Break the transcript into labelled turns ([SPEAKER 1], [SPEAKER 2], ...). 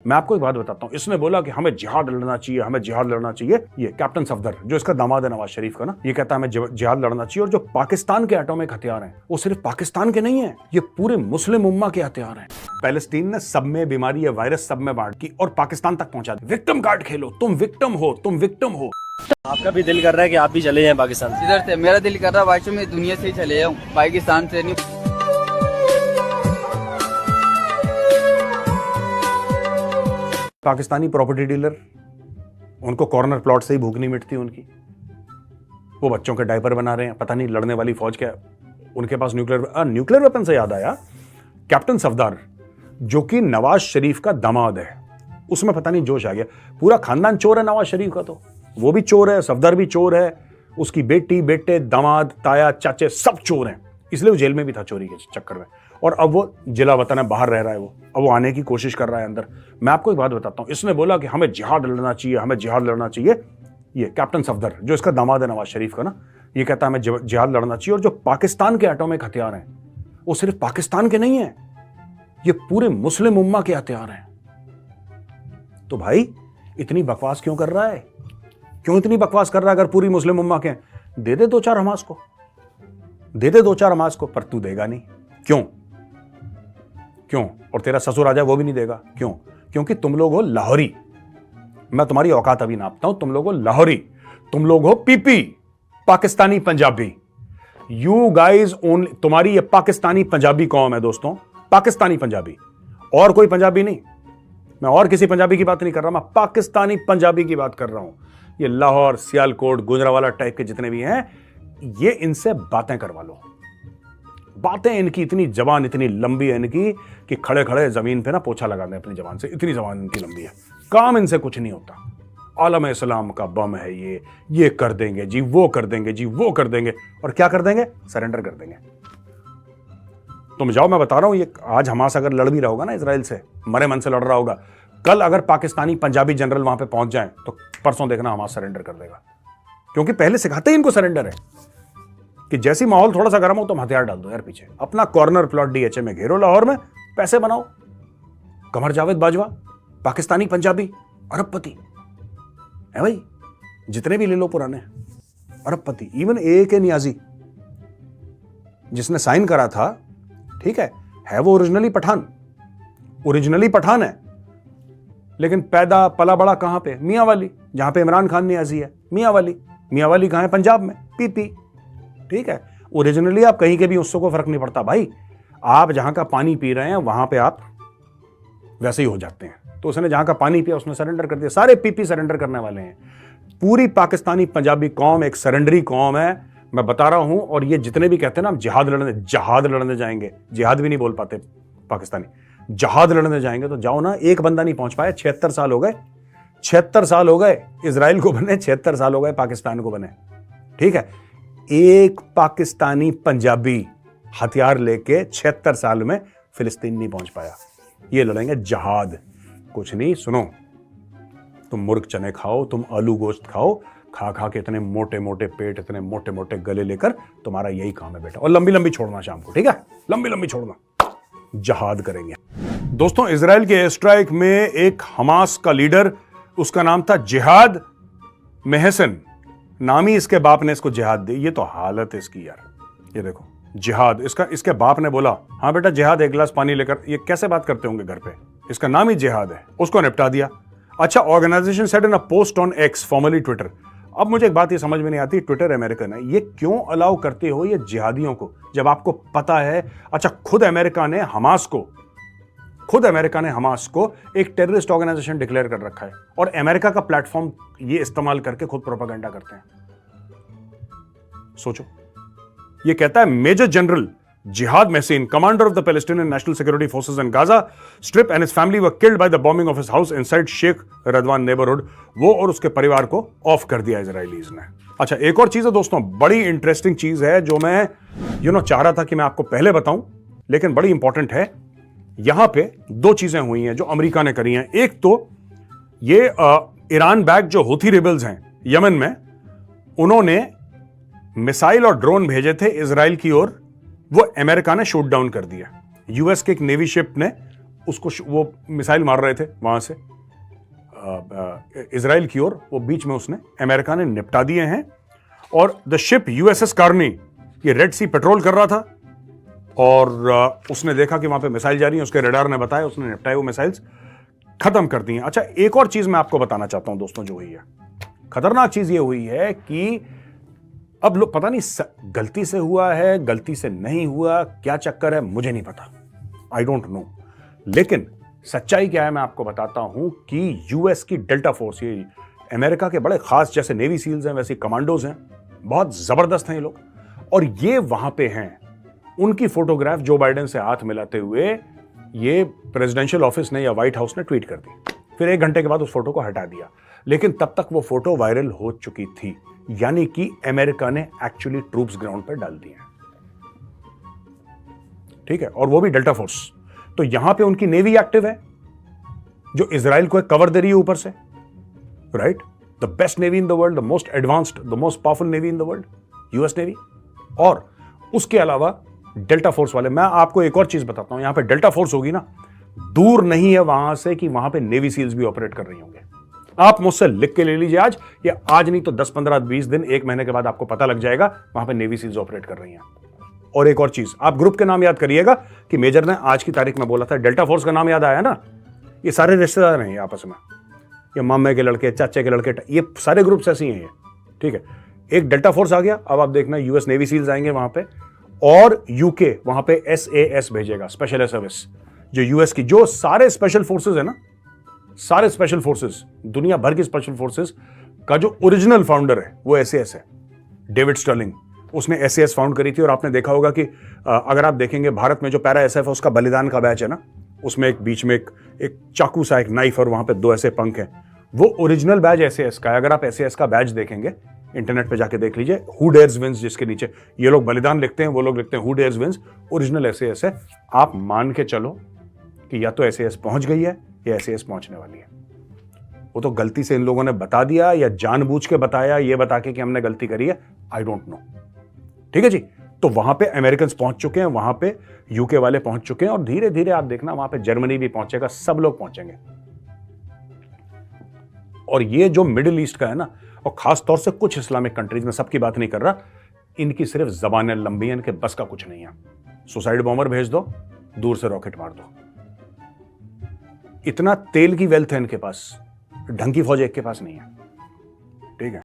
[SPEAKER 1] मैं आपको एक बात बताता हूं, इसने बोला कि हमें जिहाद लड़ना चाहिए, हमें जिहाद लड़ना चाहिए। ये कैप्टन सफदर जो इसका दामाद है नवाज शरीफ का ना, ये कहता है हमें जिहाद लड़ना चाहिए। और जो पाकिस्तान के एटॉमिक हथियार हैं वो सिर्फ पाकिस्तान के नहीं है, ये पूरे मुस्लिम उम्मा के हथियार हैं। पैलेस्टीन ने सब में बीमारी है, वायरस सब में बांट की और पाकिस्तान तक पहुंचा दी। विक्टिम कार्ड खेलो, तुम विक्टिम हो, तुम विक्टिम हो।
[SPEAKER 2] आपका भी दिल कर रहा है कि आप भी चले जाएं पाकिस्तान से?
[SPEAKER 3] इधर से मेरा दिल कर रहा है वाशरूम में दुनिया से ही चले जाऊं, पाकिस्तान से नहीं।
[SPEAKER 1] पाकिस्तानी प्रॉपर्टी डीलर, उनको कॉर्नर प्लॉट से ही भूख नहीं मिटती उनकी। वो बच्चों के डायपर बना रहे हैं, पता नहीं लड़ने वाली फौज क्या उनके पास न्यूक्लियर वेपन से याद आया, कैप्टन सफदर जो कि नवाज शरीफ का दामाद है, उसमें पता नहीं जोश आ गया। पूरा खानदान चोर है नवाज शरीफ का, तो वो भी चोर है, सफदर भी चोर है, उसकी बेटी, बेटे, दामाद, ताया, चाचे सब चोर हैं। इसलिए वो जेल में भी था चोरी के चक्कर में, और अब वो जिला वतन है, बाहर रह रहा है वो, अब वो आने की कोशिश कर रहा है अंदर। मैं आपको एक बात बताता हूं, इसने बोला कि हमें जिहाद लड़ना चाहिए, हमें जिहाद लड़ना चाहिए। ये कैप्टन सफदर जो इसका दामाद है नवाज शरीफ का ना, ये कहता है हमें जिहाद लड़ना चाहिए। और जो पाकिस्तान के एटॉमिक हथियार हैं वो सिर्फ पाकिस्तान के नहीं है, ये पूरे मुस्लिम उम्मा के हथियार हैं। तो भाई इतनी बकवास क्यों कर रहा है, क्यों इतनी बकवास कर रहा है? अगर पूरी मुस्लिम उम्मा के दे दे दो चार हमास को, दे दे दो चार हमास को, पर तू देगा नहीं। क्यों? क्यों? और तेरा ससुर आ जाए वो भी नहीं देगा। क्यों? क्योंकि तुम लोग हो लाहौरी। मैं तुम्हारी औकात अभी नापता हूं, तुम लोग हो लाहौरी, तुम लोग हो PP, Pakistani Punjabi. You guys only, तुम्हारी ये पाकिस्तानी पंजाबी कौम है दोस्तों, पाकिस्तानी पंजाबी, और कोई पंजाबी नहीं। मैं और किसी पंजाबी की बात नहीं कर रहा, मैं पाकिस्तानी पंजाबी की बात कर रहा हूं। ये लाहौर, सियालकोट, गुजरावाला टाइप के जितने भी हैं, ये इनसे बातें करवा लो। बातें इनकी इतनी जबान इतनी लंबी है इनकी कि खड़े खड़े जमीन पे ना पोछा लगा दें अपनी जबान से, इतनी जबान इनकी लंबी है। काम इनसे कुछ नहीं होता। आलम इस्लाम का बम है ये कर देंगे जी, वो कर देंगे जी, वो कर देंगे, और क्या कर देंगे? सरेंडर कर देंगे। तुम जाओ, मैं बता रहा हूं, ये आज हमास अगर लड़ भी रहा होगा ना इजराइल से, मरे मन से लड़ रहा होगा, कल अगर पाकिस्तानी पंजाबी जनरल वहां पे पहुंच जाए तो परसों देखना हमास सरेंडर कर देगा। क्योंकि पहले सिखाते ही इनको सरेंडर है कि जैसी माहौल थोड़ा सा गर्म हो तुम हथियार डाल दो यार पीछे, अपना कॉर्नर प्लॉट डीएचए में घेरो, लाहौर में पैसे बनाओ। कमर जावेद बाजवा, पाकिस्तानी पंजाबी, अरबपति है भाई, जितने भी ले लो पुराने अरबपति। Even A K. नियाजी जिसने साइन करा था, ठीक है वो ओरिजिनली पठान है, लेकिन पैदा पला बड़ा कहां पे? मियां वाली, जहां पे इमरान खान नियाजी है। मियां वाली कहां है? पंजाब में, पीपी। ठीक है, ओरिजिनली आप कहीं के भी, उससे कोई फर्क नहीं पड़ता भाई। आप जहां का पानी पी रहे हैं वहां पे आप वैसे ही हो जाते हैं। तो उसने जहां का पानी पिया उसने सरेंडर कर दिया। सारे पीपी सरेंडर करने वाले हैं। पूरी पाकिस्तानी पंजाबी कौम एक सरेंडरी कौम है, मैं बता रहा हूं। और ये जितने भी कहते हैं ना हम जिहाद लड़ने जाएंगे, जिहाद भी नहीं बोल पाते पाकिस्तानी, जिहाद लड़ने जाएंगे, तो जाओ ना। एक बंदा नहीं पहुंच पाया। 76 साल हो गए, 76 साल हो गए इजराइल को बने, 76 साल हो गए पाकिस्तान को बने। ठीक है, एक पाकिस्तानी पंजाबी हथियार लेके 76 साल में फिलिस्तीन नहीं पहुंच पाया। ये लड़ेंगे जिहाद, कुछ नहीं। सुनो, तुम मुर्ग चने खाओ, तुम आलू गोश्त खाओ, खा खा के इतने मोटे मोटे पेट, इतने मोटे मोटे गले लेकर, तुम्हारा यही काम है बेटा। और लंबी लंबी छोड़ना शाम को, ठीक है, लंबी लंबी छोड़ना, जिहाद करेंगे। दोस्तों, इजराइल के एयर स्ट्राइक में एक हमास का लीडर, उसका नाम था जिहाद मेहसन, नाम ही इसके बाप ने इसको जिहाद दी। ये तो हालत है इसकी यार, ये देखो जिहाद, इसके बाप ने बोला हाँ बेटा जिहाद, एक गिलास पानी लेकर। ये कैसे बात करते होंगे घर पे, इसका नाम ही जिहाद है, उसको निपटा दिया। अच्छा, organisation said in a post on X, formerly Twitter. अब मुझे एक बात ये समझ में नहीं आती, ट्विटर अमेरिकन है, ये क्यों अलाउ करते हो ये जिहादियों को, जब आपको पता है। अच्छा, खुद अमेरिका ने हमास को एक टेररिस्ट ऑर्गेनाइजेशन डिक्लेयर कर रखा है, और अमेरिका का प्लेटफॉर्म ये इस्तेमाल करके खुद प्रोपेगेंडा करते हैं। सोचो, ये कहता है major general Jihad Mehsen, commander of the Palestinian national security forces in Gaza strip and his family were killed by the bombing of his house inside Sheikh Radwan neighbourhood. वो और उसके परिवार को ऑफ कर दिया इजरायलीज ने। अच्छा, एक और चीज है दोस्तों, बड़ी इंटरेस्टिंग चीज है जो मैं चाह रहा था कि मैं आपको पहले बताऊं, लेकिन बड़ी इंपॉर्टेंट है। यहां पे दो चीजें हुई हैं जो अमेरिका ने करी हैं। एक तो ये ईरान बैक जो हुथी रिबल्स हैं यमन में, उन्होंने मिसाइल और ड्रोन भेजे थे इजराइल की ओर, वो अमेरिका ने शूट डाउन कर दिया। यूएस के एक नेवी शिप ने उसको वो मिसाइल मार रहे थे वहां से इजराइल की ओर, वो बीच में उसने अमेरिका ने निपटा दिए हैं। और द शिप यूएसएस कार्नी ये रेड सी पेट्रोल कर रहा था और उसने देखा कि वहां पे मिसाइल जा रही है, उसके रडार ने बताया, उसने निपटाए वो मिसाइल्स, खत्म कर दिए। अच्छा, एक और चीज मैं आपको बताना चाहता हूं दोस्तों, जो हुई है खतरनाक चीज ये हुई है कि अब लोग पता नहीं गलती से हुआ है, गलती से नहीं हुआ, क्या चक्कर है मुझे नहीं पता, आई डोंट नो। लेकिन सच्चाई क्या है मैं आपको बताता हूं कि यूएस की डेल्टा फोर्स, ये अमेरिका के बड़े खास, जैसे नेवी सील्स हैं वैसे कमांडोज हैं, बहुत जबरदस्त हैं ये लोग, और ये वहां पे हैं। उनकी फोटोग्राफ जो बाइडेन से हाथ मिलाते हुए ये प्रेसिडेंशियल ऑफिस ने या व्हाइट हाउस ने ट्वीट कर दी। फिर 1 घंटे के बाद उस फोटो को हटा दिया, लेकिन तब तक वो फोटो वायरल हो चुकी थी, यानी कि अमेरिका ने एक्चुअली ट्रूप्स ग्राउंड पर डाल दिए। ठीक है, और वो भी डेल्टा फोर्स। तो यहां पे उनकी नेवी एक्टिव है जो इजराइल को एक कवर दे रही है ऊपर से, right? The best navy in the world, the most advanced, the most powerful navy in the world, US navy. और उसके अलावा डेल्टा फोर्स वाले, मैं आपको एक और चीज बताता हूं, यहां पे डेल्टा फोर्स होगी ना, दूर नहीं है वहां से कि वहां पे नेवी सील्स भी ऑपरेट कर रही होंगे। आप मुझसे लिख के ले लीजिए आज, या आज नहीं तो 10, 15, 20 दिन, 1 महीने के बाद आपको पता लग जाएगा वहां पे नेवी सील्स ऑपरेट कर रही हैं। और एक और चीज, आप ग्रुप के नाम याद करिएगा कि मेजर ने आज की तारीख में बोला था, डेल्टा फोर्स का नाम याद आया ना, ये सारे रिश्तेदार हैं आपस में, ये मामे के लड़के, चाचे के लड़के, ये सारे ग्रुप्स ऐसे ही हैं ये। ठीक है, एक डेल्टा फोर्स आ गया, अब आप देखना यूएस नेवी सील्स आएंगे वहां पे, और यूके वहां पे SAS भेजेगा, स्पेशल एयर सर्विस, जो यूएस की जो सारे स्पेशल फोर्सेस है ना, सारे स्पेशल फोर्सेस, दुनिया भर की स्पेशल फोर्सेस का जो ओरिजिनल फाउंडर है वो SAS है, डेविड स्टर्लिंग। उसने SAS फाउंड करी थी। और आपने देखा होगा कि अगर आप देखेंगे भारत में जो पैरा SF है उसका बलिदान का बैच है ना, उसमें एक बीच में एक चाकू सा, एक नाइफ, और वहां पे 2 ऐसे पंख हैं, वो ओरिजिनल बैज SAS का है। अगर आप SAS का बैज देखेंगे, इंटरनेट पे जाके देख लीजिए, हु डेयर्स विंस, जिसके नीचे ये लोग बलिदान लिखते हैं, वो लोग लिखते हैं who dares wins, original SAS है। आप मान के चलो कि या तो SAS पहुंच गई है या SAS पहुंचने वाली है। वो तो गलती से इन लोगों ने बता दिया या जानबूझ के बताया, ये बता के कि हमने गलती करी है, आई डोंट नो। ठीक है जी, तो वहां पे अमेरिकन पहुंच चुके हैं, वहां पे यूके वाले पहुंच चुके हैं, और धीरे धीरे आप देखना वहां पे जर्मनी भी पहुंचेगा, सब लोग पहुंचेंगे। और ये जो मिडिल ईस्ट का है ना, और खास तौर से कुछ इस्लामिक कंट्रीज में, सबकी बात नहीं कर रहा, इनकी सिर्फ जबानें लंबी हैं, इनके बस का कुछ नहीं है। सुसाइड बॉम्बर भेज दो, दूर से रॉकेट मार दो, इतना तेल की वेल्थ है इनके पास, ढंग की फौज एक के पास नहीं है। ठीक है।